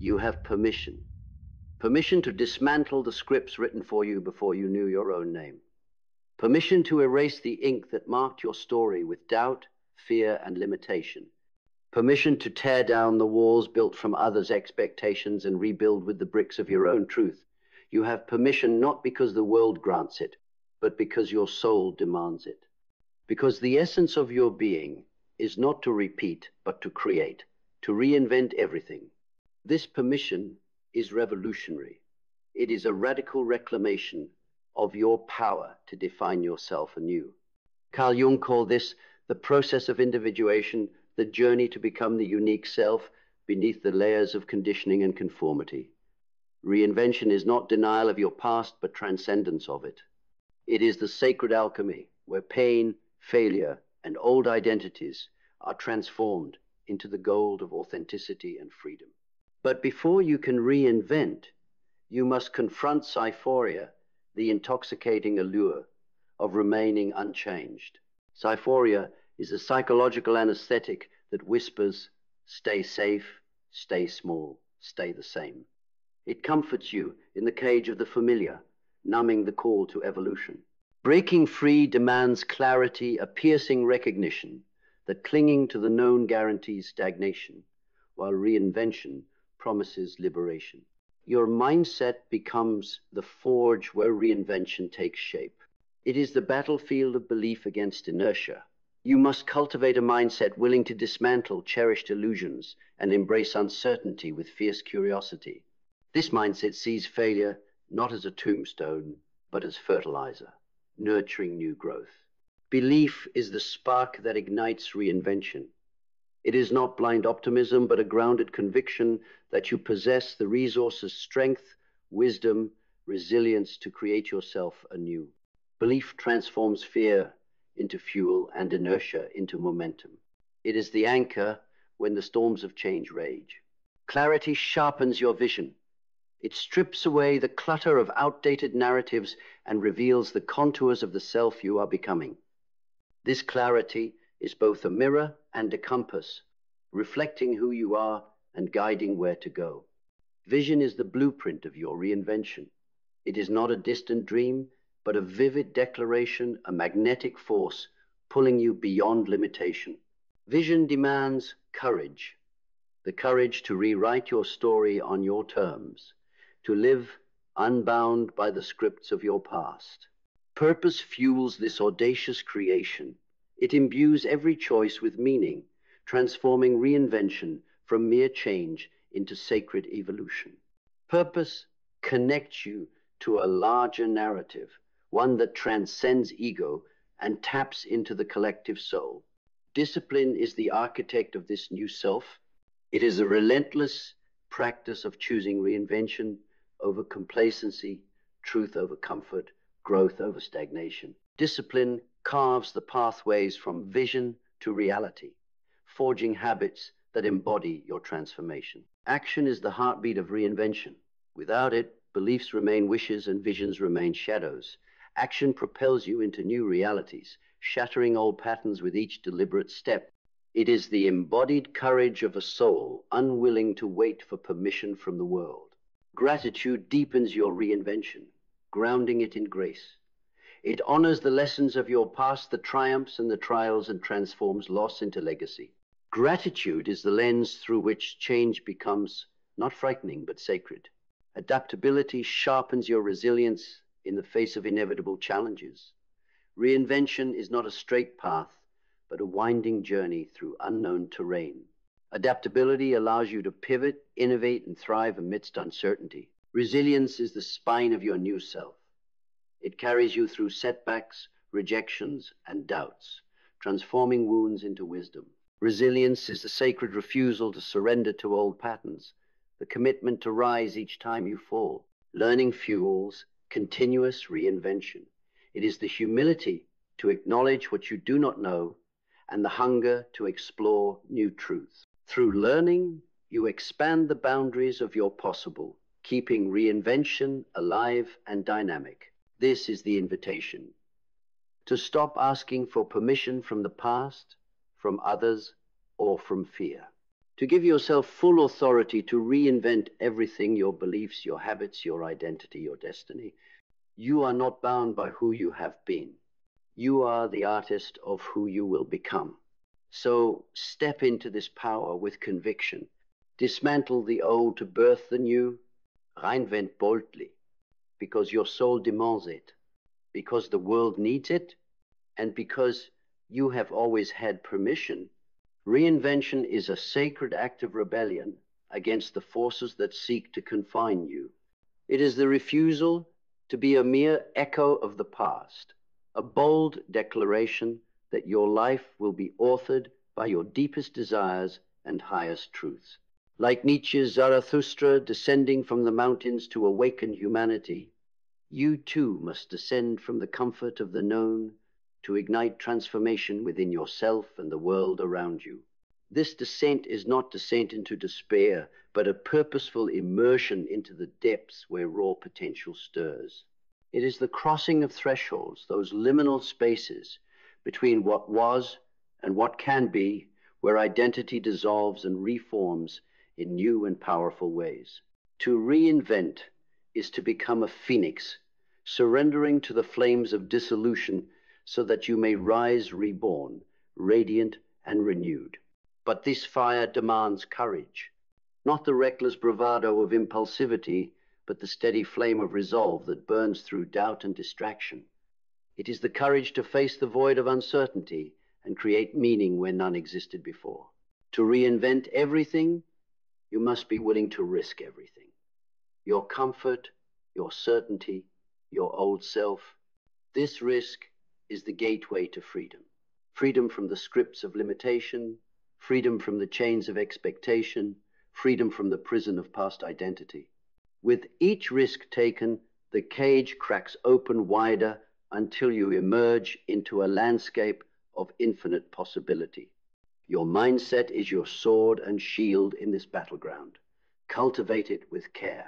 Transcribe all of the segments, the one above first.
You have permission. Permission to dismantle the scripts written for you before you knew your own name. Permission to erase the ink that marked your story with doubt, fear, and limitation. Permission to tear down the walls built from others' expectations and rebuild with the bricks of your own truth. You have permission not because the world grants it, but because your soul demands it. Because the essence of your being is not to repeat, but to create, to reinvent everything. This permission is revolutionary. It is a radical reclamation of your power to define yourself anew. Carl Jung called this the process of individuation, the journey to become the unique self beneath the layers of conditioning and conformity. Reinvention is not denial of your past, but transcendence of it. It is the sacred alchemy where pain, failure, and old identities are transformed into the gold of authenticity and freedom. But before you can reinvent, you must confront syphoria, the intoxicating allure of remaining unchanged. Syphoria is a psychological anesthetic that whispers, stay safe, stay small, stay the same. It comforts you in the cage of the familiar, numbing the call to evolution. Breaking free demands clarity, a piercing recognition that clinging to the known guarantees stagnation, while reinvention promises liberation. Your mindset becomes the forge where reinvention takes shape. It is the battlefield of belief against inertia. You must cultivate a mindset willing to dismantle cherished illusions and embrace uncertainty with fierce curiosity. This mindset sees failure not as a tombstone, but as fertilizer, nurturing new growth. Belief is the spark that ignites reinvention. It is not blind optimism, but a grounded conviction that you possess the resources, strength, wisdom, resilience to create yourself anew. Belief transforms fear into fuel and inertia into momentum. It is the anchor when the storms of change rage. Clarity sharpens your vision. It strips away the clutter of outdated narratives and reveals the contours of the self you are becoming. This clarity is both a mirror and a compass, reflecting who you are and guiding where to go. Vision is the blueprint of your reinvention. It is not a distant dream, but a vivid declaration, a magnetic force pulling you beyond limitation. Vision demands courage, the courage to rewrite your story on your terms, to live unbound by the scripts of your past. Purpose fuels this audacious creation. It imbues every choice with meaning, transforming reinvention from mere change into sacred evolution. Purpose connects you to a larger narrative, one that transcends ego and taps into the collective soul. Discipline is the architect of this new self. It is a relentless practice of choosing reinvention over complacency, truth over comfort, growth over stagnation. Discipline carves the pathways from vision to reality, forging habits that embody your transformation. Action is the heartbeat of reinvention. Without it, beliefs remain wishes and visions remain shadows. Action propels you into new realities, shattering old patterns with each deliberate step. It is the embodied courage of a soul unwilling to wait for permission from the world. Gratitude deepens your reinvention, grounding it in grace. It honors the lessons of your past, the triumphs and the trials, and transforms loss into legacy. Gratitude is the lens through which change becomes not frightening, but sacred. Adaptability sharpens your resilience in the face of inevitable challenges. Reinvention is not a straight path, but a winding journey through unknown terrain. Adaptability allows you to pivot, innovate, and thrive amidst uncertainty. Resilience is the spine of your new self. It carries you through setbacks, rejections, and doubts, transforming wounds into wisdom. Resilience is the sacred refusal to surrender to old patterns, the commitment to rise each time you fall. Learning fuels continuous reinvention. It is the humility to acknowledge what you do not know and the hunger to explore new truths. Through learning, you expand the boundaries of your possible, keeping reinvention alive and dynamic. This is the invitation. To stop asking for permission from the past, from others, or from fear. to give yourself full authority to reinvent everything, your beliefs, your habits, your identity, your destiny. You are not bound by who you have been. You are the artist of who you will become. So step into this power with conviction. Dismantle the old to birth the new. Reinvent boldly, because your soul demands it, because the world needs it, and because you have always had permission. Reinvention is a sacred act of rebellion against the forces that seek to confine you. It is the refusal to be a mere echo of the past, a bold declaration that your life will be authored by your deepest desires and highest truths. Like Nietzsche's Zarathustra descending from the mountains to awaken humanity, you too must descend from the comfort of the known to ignite transformation within yourself and the world around you. This descent is not descent into despair, but a purposeful immersion into the depths where raw potential stirs. It is the crossing of thresholds, those liminal spaces between what was and what can be, where identity dissolves and reforms in new and powerful ways. To reinvent is to become a phoenix, surrendering to the flames of dissolution so that you may rise reborn, radiant and renewed. But this fire demands courage, not the reckless bravado of impulsivity, but the steady flame of resolve that burns through doubt and distraction. It is the courage to face the void of uncertainty and create meaning where none existed before. To reinvent everything, you must be willing to risk everything. Your comfort, your certainty, your old self. This risk is the gateway to freedom. Freedom from the scripts of limitation, freedom from the chains of expectation, freedom from the prison of past identity. With each risk taken, the cage cracks open wider until you emerge into a landscape of infinite possibility. Your mindset is your sword and shield in this battleground. Cultivate it with care.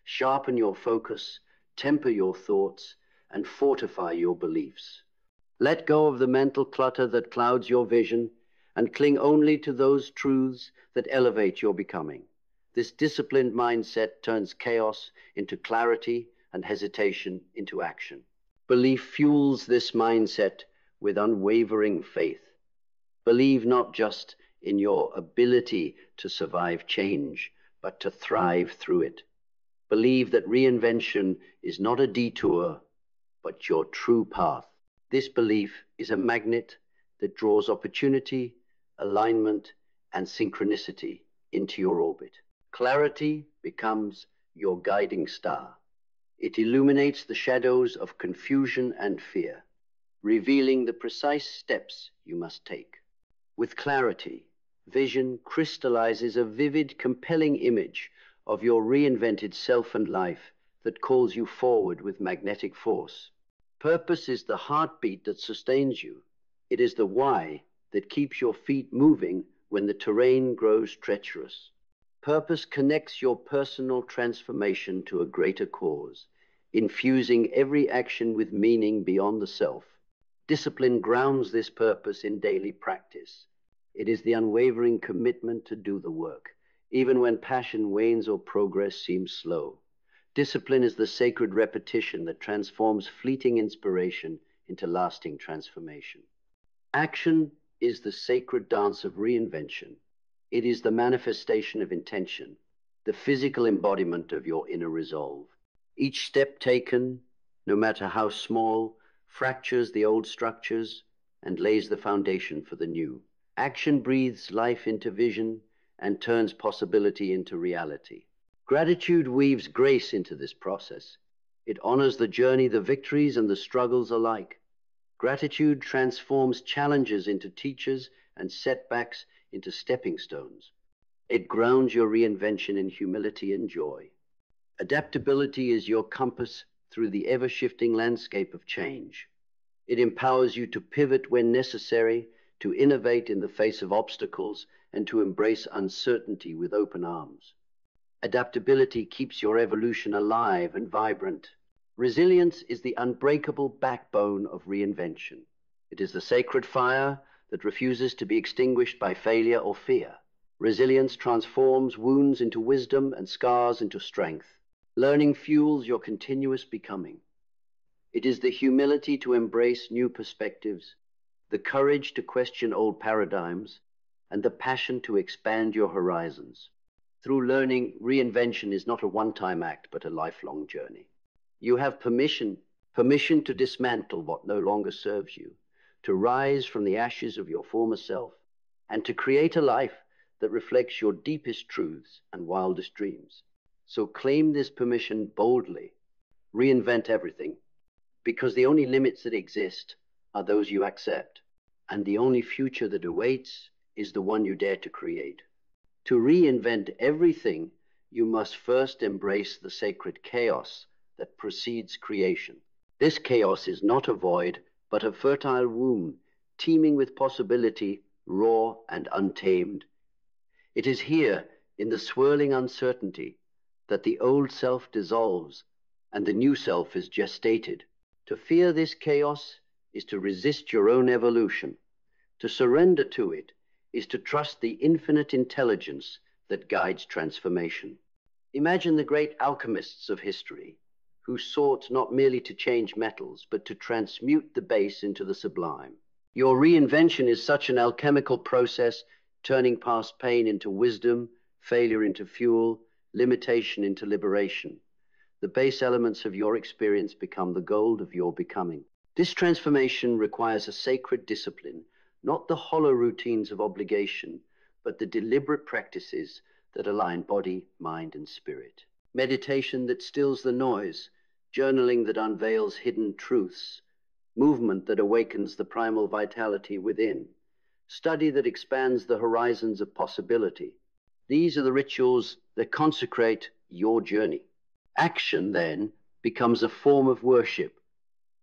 Sharpen your focus, temper your thoughts, and fortify your beliefs. Let go of the mental clutter that clouds your vision and cling only to those truths that elevate your becoming. This disciplined mindset turns chaos into clarity and hesitation into action. Belief fuels this mindset with unwavering faith. Believe not just in your ability to survive change, but to thrive through it. Believe that reinvention is not a detour, but your true path. This belief is a magnet that draws opportunity, alignment, and synchronicity into your orbit. Clarity becomes your guiding star. It illuminates the shadows of confusion and fear, revealing the precise steps you must take. With clarity, vision crystallizes a vivid, compelling image of your reinvented self and life that calls you forward with magnetic force. Purpose is the heartbeat that sustains you. It is the why that keeps your feet moving when the terrain grows treacherous. Purpose connects your personal transformation to a greater cause, infusing every action with meaning beyond the self. Discipline grounds this purpose in daily practice. It is the unwavering commitment to do the work, even when passion wanes or progress seems slow. Discipline is the sacred repetition that transforms fleeting inspiration into lasting transformation. Action is the sacred dance of reinvention. It is the manifestation of intention, the physical embodiment of your inner resolve. Each step taken, no matter how small, fractures the old structures and lays the foundation for the new. Action breathes life into vision and turns possibility into reality. Gratitude weaves grace into this process. It honors the journey, the victories, and the struggles alike. Gratitude transforms challenges into teachers and setbacks into stepping stones. It grounds your reinvention in humility and joy. Adaptability is your compass through the ever-shifting landscape of change. It empowers you to pivot when necessary, to innovate in the face of obstacles, and to embrace uncertainty with open arms. Adaptability keeps your evolution alive and vibrant. Resilience is the unbreakable backbone of reinvention. It is the sacred fire that refuses to be extinguished by failure or fear. Resilience transforms wounds into wisdom and scars into strength. Learning fuels your continuous becoming. It is the humility to embrace new perspectives, the courage to question old paradigms, and the passion to expand your horizons. Through learning, reinvention is not a one-time act, but a lifelong journey. You have permission to dismantle what no longer serves you, to rise from the ashes of your former self, and to create a life that reflects your deepest truths and wildest dreams. So claim this permission boldly. Reinvent everything, because the only limits that exist are those you accept, and the only future that awaits is the one you dare to create. To reinvent everything, you must first embrace the sacred chaos that precedes creation. This chaos is not a void, but a fertile womb, teeming with possibility, raw and untamed. It is here, in the swirling uncertainty, that the old self dissolves and the new self is gestated. To fear this chaos is to resist your own evolution. To surrender to it is to trust the infinite intelligence that guides transformation. Imagine the great alchemists of history, who sought not merely to change metals, but to transmute the base into the sublime. Your reinvention is such an alchemical process, turning past pain into wisdom, failure into fuel, limitation into liberation. The base elements of your experience become the gold of your becoming. This transformation requires a sacred discipline, not the hollow routines of obligation, but the deliberate practices that align body, mind, and spirit. Meditation that stills the noise, journaling that unveils hidden truths, movement that awakens the primal vitality within, study that expands the horizons of possibility. These are the rituals that consecrate your journey. Action, then, becomes a form of worship,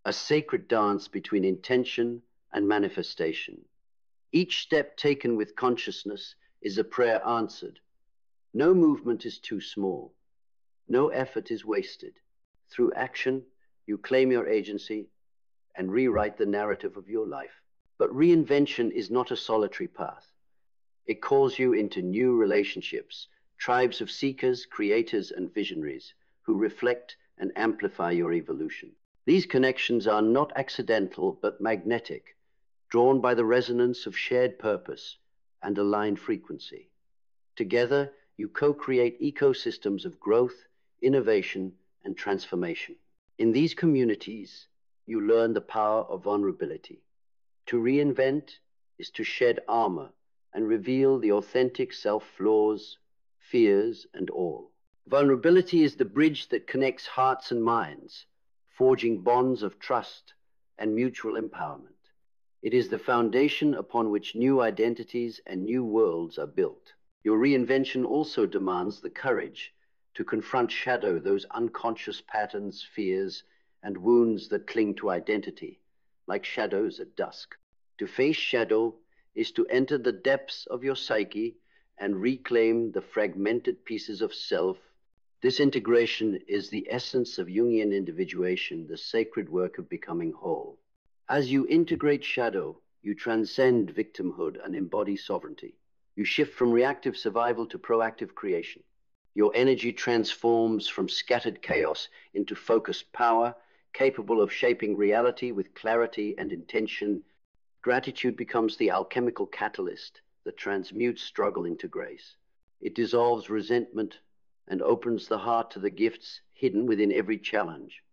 a sacred dance between intention and manifestation. Each step taken with consciousness is a prayer answered. No movement is too small. No effort is wasted. Through action, you claim your agency and rewrite the narrative of your life. But reinvention is not a solitary path. It calls you into new relationships, tribes of seekers, creators, and visionaries who reflect and amplify your evolution. These connections are not accidental, but magnetic, drawn by the resonance of shared purpose and aligned frequency. Together, you co-create ecosystems of growth, innovation, and transformation. In these communities, you learn the power of vulnerability. To reinvent is to shed armor and reveal the authentic self flaws, fears, and all. Vulnerability is the bridge that connects hearts and minds, forging bonds of trust and mutual empowerment. It is the foundation upon which new identities and new worlds are built. Your reinvention also demands the courage to confront shadow, those unconscious patterns, fears, and wounds that cling to identity, like shadows at dusk. To face shadow is to enter the depths of your psyche and reclaim the fragmented pieces of self. This integration is the essence of Jungian individuation, the sacred work of becoming whole. As you integrate shadow, you transcend victimhood and embody sovereignty. You shift from reactive survival to proactive creation. Your energy transforms from scattered chaos into focused power, capable of shaping reality with clarity and intention. Gratitude becomes the alchemical catalyst that transmutes struggle into grace. It dissolves resentment and opens the heart to the gifts hidden within every challenge.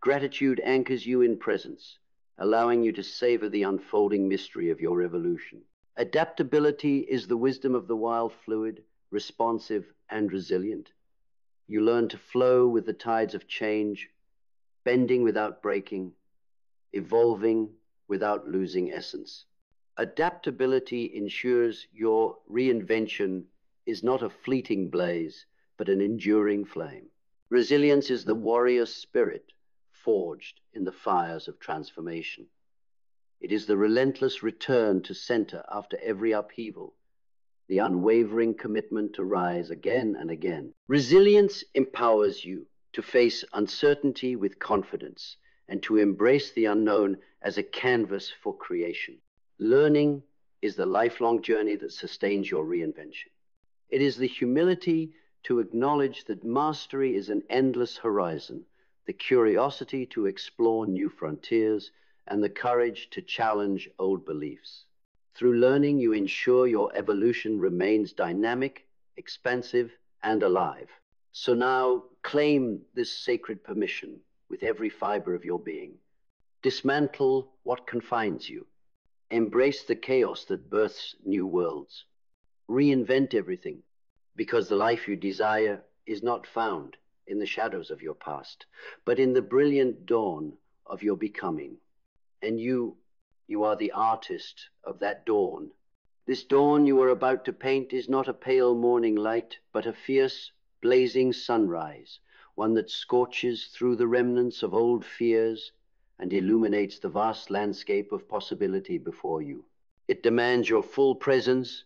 Gratitude anchors you in presence, allowing you to savor the unfolding mystery of your evolution. Adaptability is the wisdom of the wild, fluid, responsive, and resilient. You learn to flow with the tides of change, bending without breaking, evolving without losing essence. Adaptability ensures your reinvention is not a fleeting blaze, but an enduring flame. Resilience is the warrior spirit forged in the fires of transformation. It is the relentless return to center after every upheaval, the unwavering commitment to rise again and again. Resilience empowers you to face uncertainty with confidence and to embrace the unknown as a canvas for creation. Learning is the lifelong journey that sustains your reinvention. It is the humility to acknowledge that mastery is an endless horizon, the curiosity to explore new frontiers, and the courage to challenge old beliefs. Through learning, you ensure your evolution remains dynamic, expansive, and alive. So now claim this sacred permission with every fiber of your being. Dismantle what confines you. Embrace the chaos that births new worlds. Reinvent everything, because the life you desire is not found in the shadows of your past, but in the brilliant dawn of your becoming. And you are the artist of that dawn. This dawn you are about to paint is not a pale morning light, but a fierce, blazing sunrise, one that scorches through the remnants of old fears and illuminates the vast landscape of possibility before you. It demands your full presence,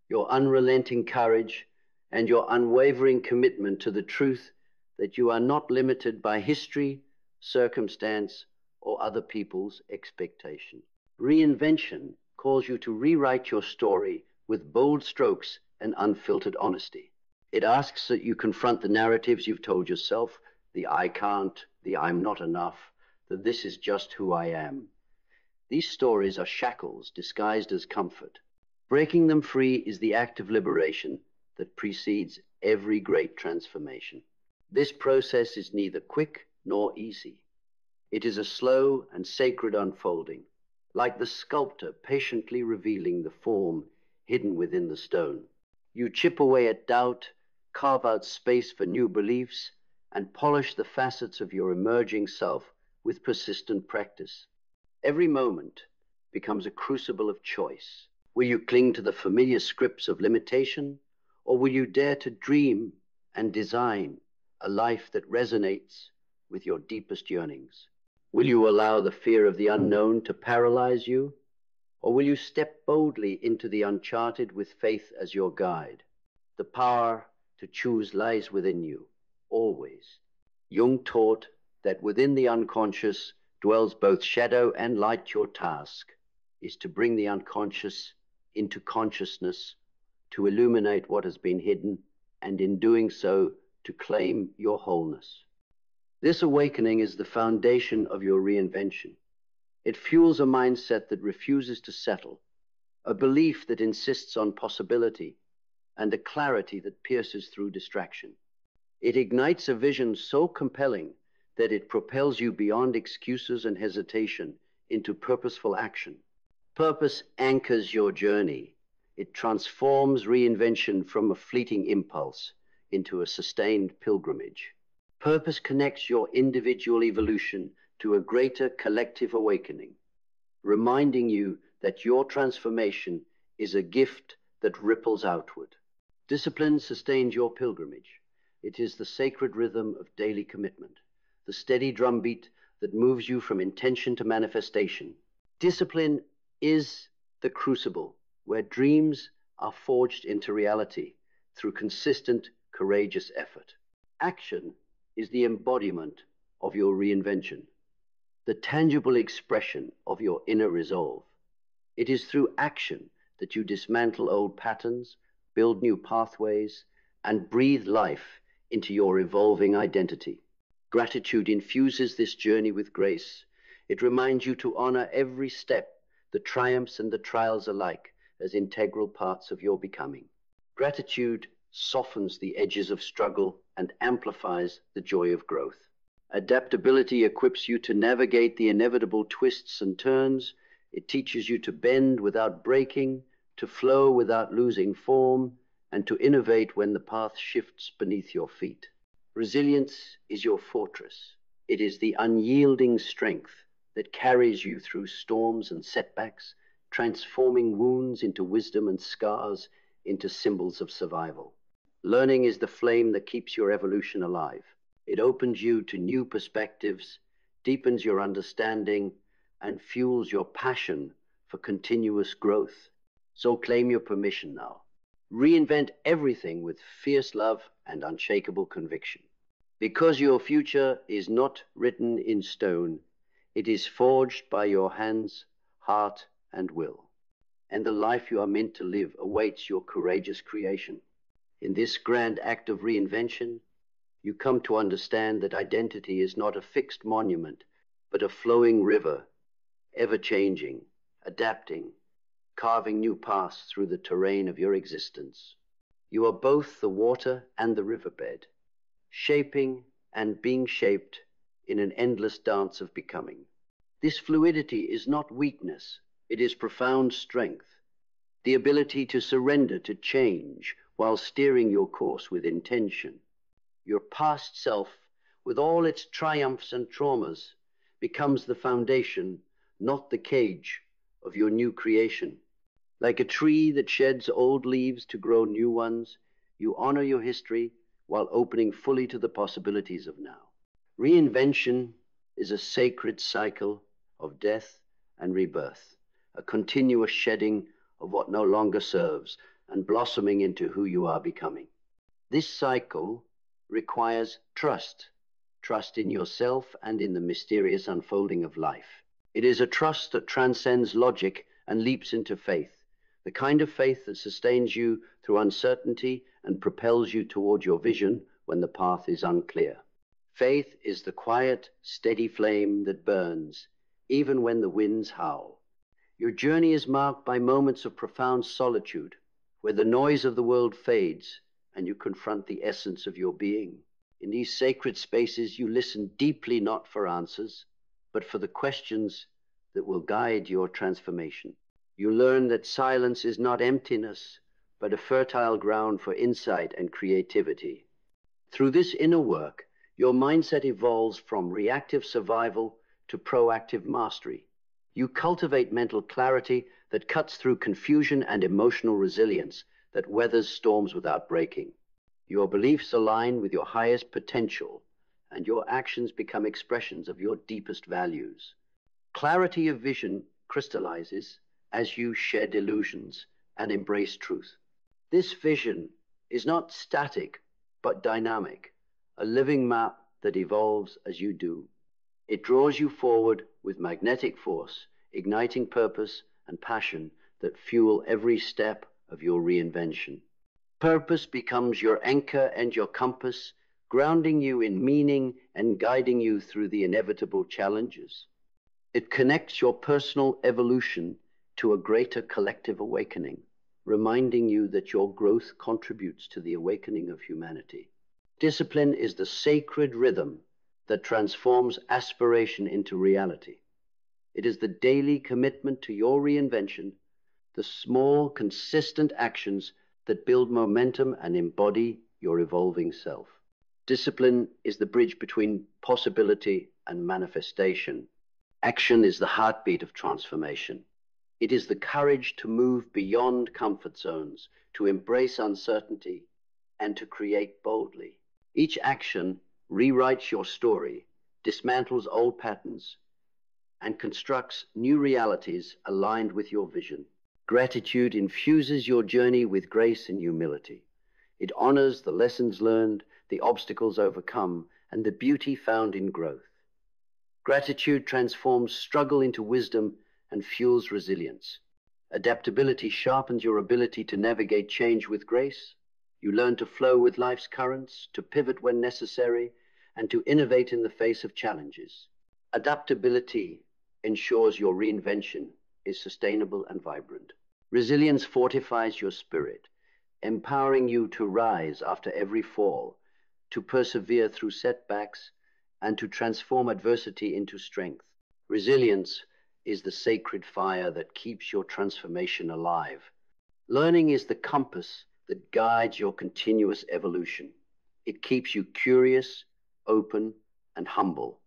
your unrelenting courage, and your unwavering commitment to the truth that you are not limited by history, circumstance, or other people's expectation. Reinvention calls you to rewrite your story with bold strokes and unfiltered honesty. It asks that you confront the narratives you've told yourself, the I can't, the I'm not enough, that this is just who I am. These stories are shackles disguised as comfort. Breaking them free is the act of liberation that precedes every great transformation. This process is neither quick nor easy. It is a slow and sacred unfolding, like the sculptor patiently revealing the form hidden within the stone. You chip away at doubt, carve out space for new beliefs, and polish the facets of your emerging self with persistent practice. Every moment becomes a crucible of choice. Will you cling to the familiar scripts of limitation, or will you dare to dream and design a life that resonates with your deepest yearnings? Will you allow the fear of the unknown to paralyze you, or will you step boldly into the uncharted with faith as your guide? The power to choose lies within you, always. Jung taught that within the unconscious dwells both shadow and light. Your task is to bring the unconscious into consciousness, to illuminate what has been hidden, and in doing so, to claim your wholeness. This awakening is the foundation of your reinvention. It fuels a mindset that refuses to settle, a belief that insists on possibility, and a clarity that pierces through distraction. It ignites a vision so compelling that it propels you beyond excuses and hesitation into purposeful action. Purpose anchors your journey. It transforms reinvention from a fleeting impulse into a sustained pilgrimage. Purpose connects your individual evolution to a greater collective awakening, reminding you that your transformation is a gift that ripples outward. Discipline sustains your pilgrimage. It is the sacred rhythm of daily commitment, the steady drumbeat that moves you from intention to manifestation. Discipline is the crucible where dreams are forged into reality through consistent, courageous effort. Action is the embodiment of your reinvention, the tangible expression of your inner resolve. It is through action that you dismantle old patterns, build new pathways, and breathe life into your evolving identity. Gratitude infuses this journey with grace. It reminds you to honor every step, the triumphs and the trials alike, as integral parts of your becoming. Gratitude softens the edges of struggle and amplifies the joy of growth. Adaptability equips you to navigate the inevitable twists and turns. It teaches you to bend without breaking, to flow without losing form, and to innovate when the path shifts beneath your feet. Resilience is your fortress. It is the unyielding strength that carries you through storms and setbacks, transforming wounds into wisdom and scars into symbols of survival. Learning is the flame that keeps your evolution alive. It opens you to new perspectives, deepens your understanding, and fuels your passion for continuous growth. So claim your permission now. Reinvent everything with fierce love and unshakable conviction. Because your future is not written in stone, it is forged by your hands, heart, and will. And the life you are meant to live awaits your courageous creation. In this grand act of reinvention, you come to understand that identity is not a fixed monument, but a flowing river, ever-changing, adapting, carving new paths through the terrain of your existence. You are both the water and the riverbed, shaping and being shaped in an endless dance of becoming. This fluidity is not weakness, it is profound strength, the ability to surrender to change while steering your course with intention. Your past self, with all its triumphs and traumas, becomes the foundation, not the cage, of your new creation. Like a tree that sheds old leaves to grow new ones, you honor your history while opening fully to the possibilities of now. Reinvention is a sacred cycle of death and rebirth, a continuous shedding of what no longer serves and blossoming into who you are becoming. This cycle requires trust in yourself and in the mysterious unfolding of life. It is a trust that transcends logic and leaps into faith, the kind of faith that sustains you through uncertainty and propels you toward your vision when the path is unclear. Faith is the quiet, steady flame that burns, even when the winds howl. Your journey is marked by moments of profound solitude, where the noise of the world fades and you confront the essence of your being. In these sacred spaces, you listen deeply not for answers, but for the questions that will guide your transformation. You learn that silence is not emptiness, but a fertile ground for insight and creativity. Through this inner work, your mindset evolves from reactive survival to proactive mastery. You cultivate mental clarity that cuts through confusion and emotional resilience that weathers storms without breaking. Your beliefs align with your highest potential, and your actions become expressions of your deepest values. Clarity of vision crystallizes as you shed illusions and embrace truth. This vision is not static, but dynamic, a living map that evolves as you do. It draws you forward with magnetic force, igniting purpose and passion that fuel every step of your reinvention. Purpose becomes your anchor and your compass, grounding you in meaning and guiding you through the inevitable challenges. It connects your personal evolution to a greater collective awakening, reminding you that your growth contributes to the awakening of humanity. Discipline is the sacred rhythm that transforms aspiration into reality. It is the daily commitment to your reinvention, the small, consistent actions that build momentum and embody your evolving self. Discipline is the bridge between possibility and manifestation. Action is the heartbeat of transformation. It is the courage to move beyond comfort zones, to embrace uncertainty, and to create boldly. Each action rewrites your story, dismantles old patterns, and constructs new realities aligned with your vision. Gratitude infuses your journey with grace and humility. It honors the lessons learned, the obstacles overcome, and the beauty found in growth. Gratitude transforms struggle into wisdom and fuels resilience. Adaptability sharpens your ability to navigate change with grace. You learn to flow with life's currents, to pivot when necessary, and to innovate in the face of challenges. Adaptability ensures your reinvention is sustainable and vibrant. Resilience fortifies your spirit, empowering you to rise after every fall, to persevere through setbacks, and to transform adversity into strength. Resilience is the sacred fire that keeps your transformation alive. Learning is the compass that guides your continuous evolution. It keeps you curious, open, and humble.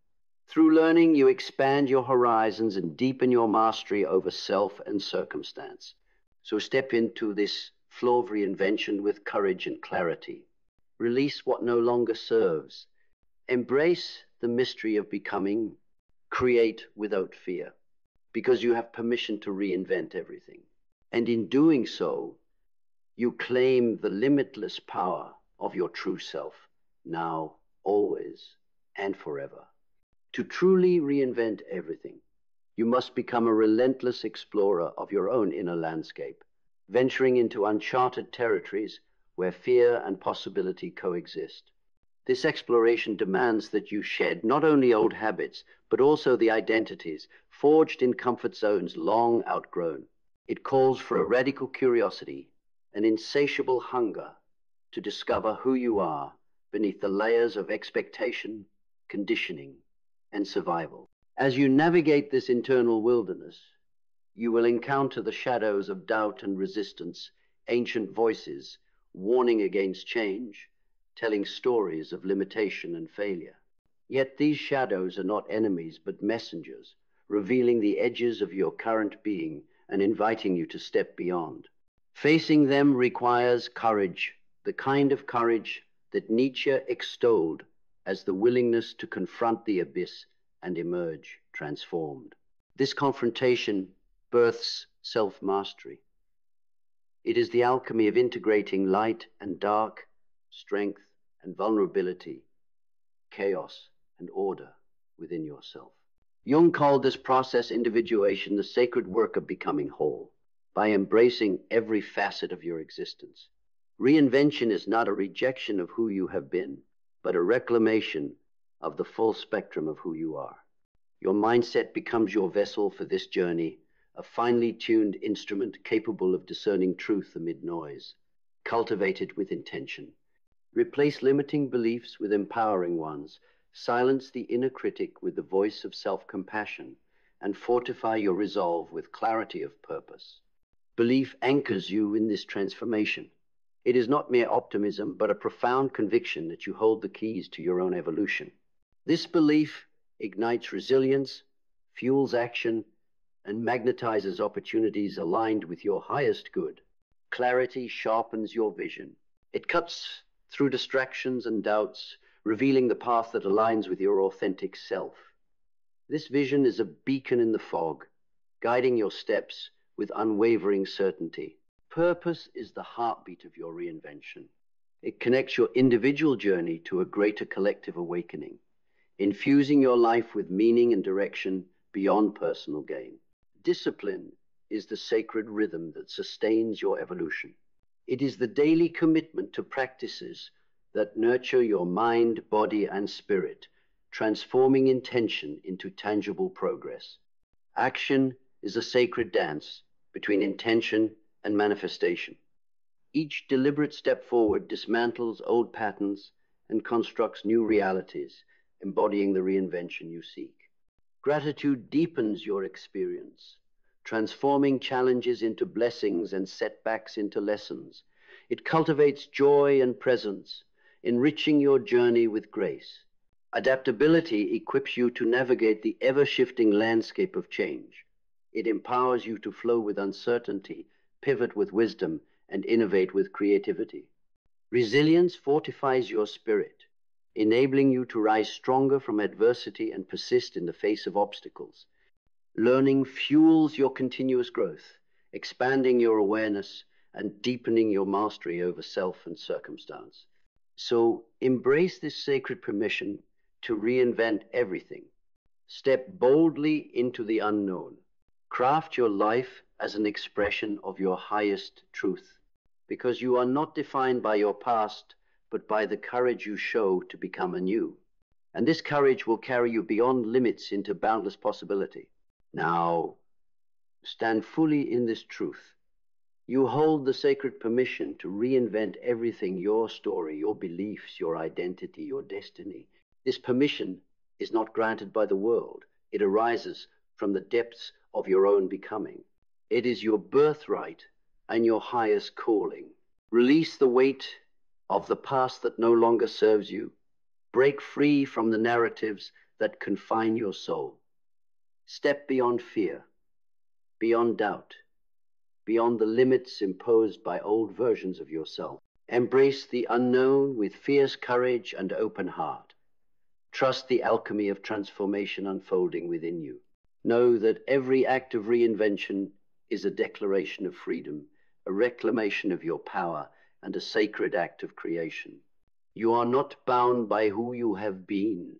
Through learning, you expand your horizons and deepen your mastery over self and circumstance. So step into this flow of reinvention with courage and clarity. Release what no longer serves. Embrace the mystery of becoming. Create without fear, because you have permission to reinvent everything. And in doing so, you claim the limitless power of your true self, now, always, and forever. To truly reinvent everything, you must become a relentless explorer of your own inner landscape, venturing into uncharted territories where fear and possibility coexist. This exploration demands that you shed not only old habits, but also the identities forged in comfort zones long outgrown. It calls for a radical curiosity, an insatiable hunger to discover who you are beneath the layers of expectation, conditioning, and survival. As you navigate this internal wilderness, you will encounter the shadows of doubt and resistance, ancient voices warning against change, telling stories of limitation and failure. Yet these shadows are not enemies, but messengers, revealing the edges of your current being and inviting you to step beyond. Facing them requires courage, the kind of courage that Nietzsche extolled as the willingness to confront the abyss and emerge transformed. This confrontation births self-mastery. It is the alchemy of integrating light and dark, strength and vulnerability, chaos and order within yourself. Jung called this process individuation the sacred work of becoming whole, by embracing every facet of your existence. Reinvention is not a rejection of who you have been, but a reclamation of the full spectrum of who you are. Your mindset becomes your vessel for this journey, a finely tuned instrument capable of discerning truth amid noise. Cultivate it with intention. Replace limiting beliefs with empowering ones. Silence the inner critic with the voice of self-compassion, and fortify your resolve with clarity of purpose. Belief anchors you in this transformation. It is not mere optimism, but a profound conviction that you hold the keys to your own evolution. This belief ignites resilience, fuels action, and magnetizes opportunities aligned with your highest good. Clarity sharpens your vision. It cuts through distractions and doubts, revealing the path that aligns with your authentic self. This vision is a beacon in the fog, guiding your steps with unwavering certainty. Purpose is the heartbeat of your reinvention. It connects your individual journey to a greater collective awakening, infusing your life with meaning and direction beyond personal gain. Discipline is the sacred rhythm that sustains your evolution. It is the daily commitment to practices that nurture your mind, body, and spirit, transforming intention into tangible progress. Action is a sacred dance between intention and manifestation. Each deliberate step forward dismantles old patterns and constructs new realities, embodying the reinvention you seek. Gratitude deepens your experience, transforming challenges into blessings and setbacks into lessons. It cultivates joy and presence, enriching your journey with grace. Adaptability equips you to navigate the ever-shifting landscape of change. It empowers you to flow with uncertainty, pivot with wisdom, and innovate with creativity. Resilience fortifies your spirit, enabling you to rise stronger from adversity and persist in the face of obstacles. Learning fuels your continuous growth, expanding your awareness and deepening your mastery over self and circumstance. So embrace this sacred permission to reinvent everything. Step boldly into the unknown. Craft your life as an expression of your highest truth, because you are not defined by your past, but by the courage you show to become anew. And this courage will carry you beyond limits into boundless possibility. Now, stand fully in this truth. You hold the sacred permission to reinvent everything, your story, your beliefs, your identity, your destiny. This permission is not granted by the world. It arises from the depths of your own becoming. It is your birthright and your highest calling. Release the weight of the past that no longer serves you. Break free from the narratives that confine your soul. Step beyond fear, beyond doubt, beyond the limits imposed by old versions of yourself. Embrace the unknown with fierce courage and open heart. Trust the alchemy of transformation unfolding within you. Know that every act of reinvention is a declaration of freedom, a reclamation of your power, and a sacred act of creation. You are not bound by who you have been.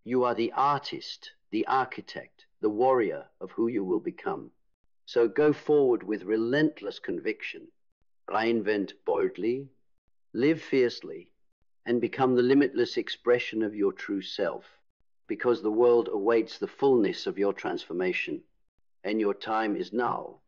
You are the artist, the architect, the warrior of who you will become. So go forward with relentless conviction. Reinvent boldly, Live fiercely and become the limitless expression of your true self, because the world awaits the fullness of your transformation, and your time is now